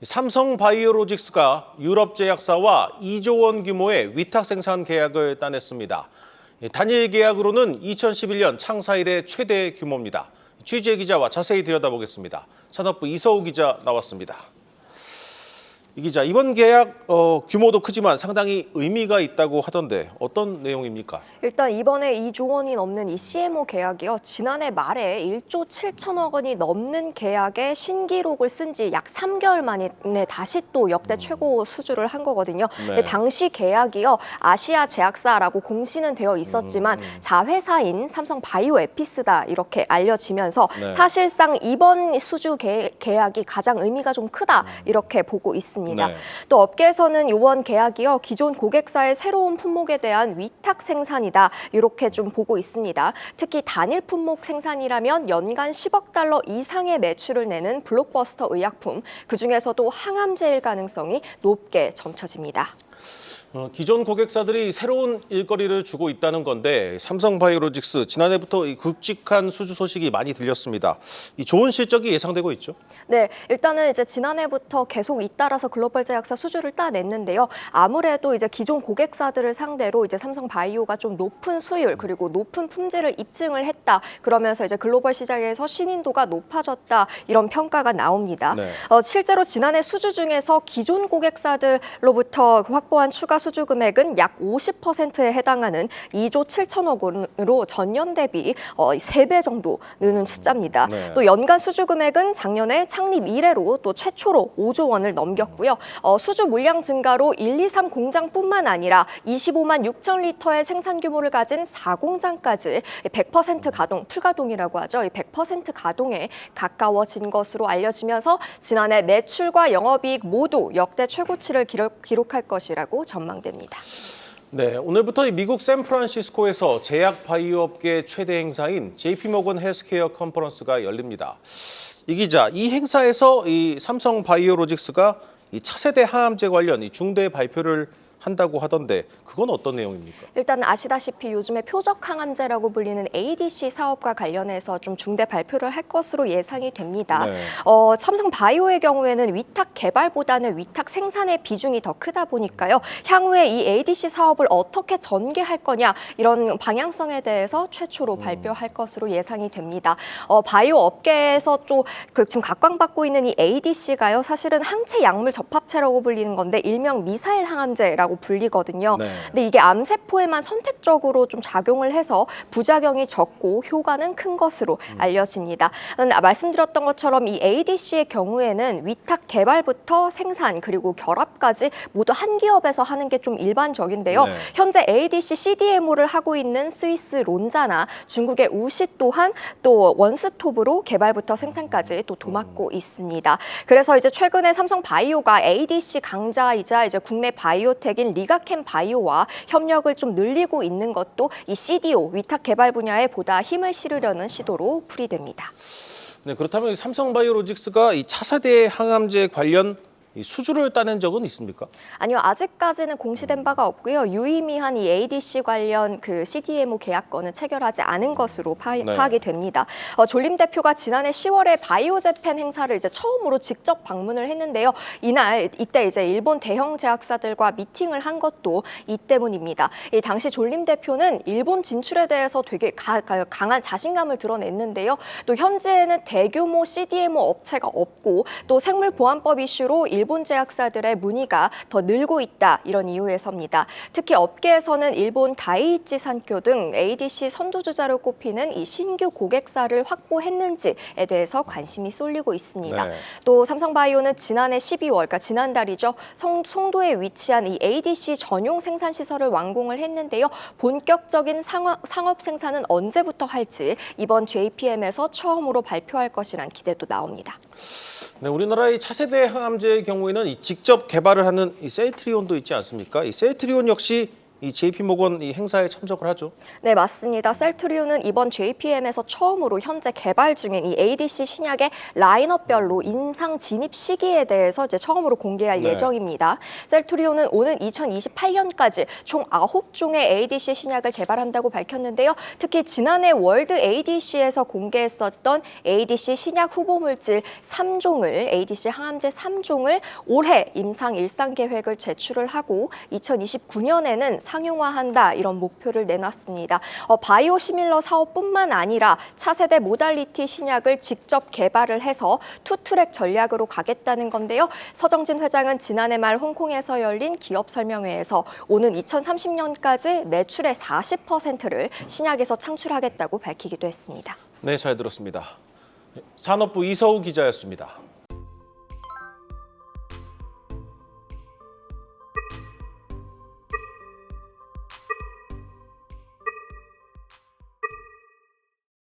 삼성바이오로직스가 유럽 제약사와 2조 원 규모의 위탁 생산 계약을 따냈습니다. 단일 계약으로는 2011년 창사 이래 최대 규모입니다. 취재 기자와 자세히 들여다보겠습니다. 산업부 이서우 기자 나왔습니다. 이 기자, 이번 계약 규모도 크지만 상당히 의미가 있다고 하던데 어떤 내용입니까? 일단 이번에 2조 원이 넘는 이 CMO 계약이요. 지난해 말에 1조 7천억 원이 넘는 계약에 신기록을 쓴 지 약 3개월 만에 다시 또 역대 최고 수주를 한 거거든요. 네. 근데 당시 계약이요. 아시아 제약사라고 공시는 되어 있었지만 자회사인 삼성 바이오에피스다 이렇게 알려지면서 네. 사실상 이번 수주 계약이 가장 의미가 좀 크다 이렇게 보고 있습니다. 네. 또 업계에서는 이번 계약이요. 기존 고객사의 새로운 품목에 대한 위탁 생산이다. 이렇게 좀 보고 있습니다. 특히 단일 품목 생산이라면 연간 10억 달러 이상의 매출을 내는 블록버스터 의약품, 그중에서도 항암제일 가능성이 높게 점쳐집니다. 기존 고객사들이 새로운 일거리를 주고 있다는 건데 삼성바이오로직스 지난해부터 이 굵직한 수주 소식이 많이 들렸습니다. 이 좋은 실적이 예상되고 있죠? 네, 일단은 이제 지난해부터 계속 잇따라서 글로벌 제약사 수주를 따냈는데요. 아무래도 이제 기존 고객사들을 상대로 이제 삼성바이오가 좀 높은 수율 그리고 높은 품질을 입증을 했다. 그러면서 이제 글로벌 시장에서 신인도가 높아졌다. 이런 평가가 나옵니다. 네. 실제로 지난해 수주 중에서 기존 고객사들로부터 확보한 추가 수주 금액은 약 50%에 해당하는 2조 7천억 원으로 전년 대비 3배 정도 느는 숫자입니다. 네. 또 연간 수주 금액은 작년에 창립 이래로 또 최초로 5조 원을 넘겼고요. 수주 물량 증가로 1, 2, 3 공장뿐만 아니라 25만 6천 리터의 생산 규모를 가진 4공장까지 100% 가동, 풀가동이라고 하죠. 100% 가동에 가까워진 것으로 알려지면서 지난해 매출과 영업이익 모두 역대 최고치를 기록할 것이라고 전망됩니다. 네, 오늘부터 미국 샌프란시스코에서 제약 바이오 업계 최대 행사인 JP모건 헬스케어 컨퍼런스가 열립니다. 이 기자, 이 행사에서 이 삼성바이오로직스가 이 차세대 항암제 관련 이 중대 발표를 한다고 하던데 그건 어떤 내용입니까? 일단 아시다시피 요즘에 표적 항암제라고 불리는 ADC 사업과 관련해서 좀 중대 발표를 할 것으로 예상이 됩니다. 네. 삼성바이오의 경우에는 위탁 개발보다는 위탁 생산의 비중이 더 크다 보니까요. 향후에 이 ADC 사업을 어떻게 전개할 거냐 이런 방향성에 대해서 최초로 발표할 것으로 예상이 됩니다. 바이오 업계에서 좀 지금 각광받고 있는 이 ADC가요. 사실은 항체 약물 접합체라고 불리는 건데 일명 미사일 항암제라고 불리거든요. 네. 근데 이게 암세포에만 선택적으로 좀 작용을 해서 부작용이 적고 효과는 큰 것으로 알려집니다. 말씀드렸던 것처럼 이 ADC의 경우에는 위탁 개발부터 생산 그리고 결합까지 모두 한 기업에서 하는 게 좀 일반적인데요. 네. 현재 ADC CDMO를 하고 있는 스위스 론자나 중국의 우시 또한 또 원스톱으로 개발부터 생산까지 또 도맡고 있습니다. 그래서 이제 최근에 삼성바이오가 ADC 강자이자 이제 국내 바이오텍인 리가캠 바이오와 협력을 좀 늘리고 있는 것도 이 CDO 위탁 개발 분야에 보다 힘을 실으려는 시도로 풀이됩니다. 네, 그렇다면 삼성바이오로직스가 이 차세대 항암제 관련 이 수주를 따낸 적은 있습니까? 아니요, 아직까지는 공시된 바가 없고요. 유의미한 이 ADC 관련 그 CDMO 계약건은 체결하지 않은 것으로 파악이 됩니다. 졸림 대표가 지난해 10월에 바이오재팬 행사를 이제 처음으로 직접 방문을 했는데요. 이때 이제 일본 대형 제약사들과 미팅을 한 것도 이 때문입니다. 이 당시 졸림 대표는 일본 진출에 대해서 되게 강한 자신감을 드러냈는데요. 또 현재는 대규모 CDMO 업체가 없고 또 생물보안법 이슈로 일본 제약사들의 문의가 더 늘고 있다 이런 이유에서입니다. 특히 업계에서는 일본 다이이치 산쿄 등 ADC 선두주자로 꼽히는 이 신규 고객사를 확보했는지에 대해서 관심이 쏠리고 있습니다. 네. 또 삼성바이오는 지난해 12월, 그러니까 지난달이죠. 송도에 위치한 이 ADC 전용 생산 시설을 완공을 했는데요. 본격적인 상업 생산은 언제부터 할지 이번 JPM에서 처음으로 발표할 것이란 기대도 나옵니다. 네, 우리나라의 차세대 항암제의 경우에는 이 직접 개발을 하는 이 셀트리온도 있지 않습니까? 이 셀트리온 역시 이 JP모건 이 행사에 참석을 하죠. 네, 맞습니다. 셀트리온은 이번 JPM에서 처음으로 현재 개발 중인 이 ADC 신약의 라인업별로 임상 진입 시기에 대해서 이제 처음으로 공개할 네. 예정입니다. 셀트리온은 오는 2028년까지 총 9종의 ADC 신약을 개발한다고 밝혔는데요. 특히 지난해 월드 ADC에서 공개했었던 ADC 신약 후보 물질 3종을 ADC 항암제 3종을 올해 임상 일상 계획을 제출을 하고 2029년에는 상용화한다 이런 목표를 내놨습니다. 바이오시밀러 사업뿐만 아니라 차세대 모달리티 신약을 직접 개발을 해서 투트랙 전략으로 가겠다는 건데요. 서정진 회장은 지난해 말 홍콩에서 열린 기업 설명회에서 오는 2030년까지 매출의 40%를 신약에서 창출하겠다고 밝히기도 했습니다. 네, 잘 들었습니다. 산업부 이서우 기자였습니다.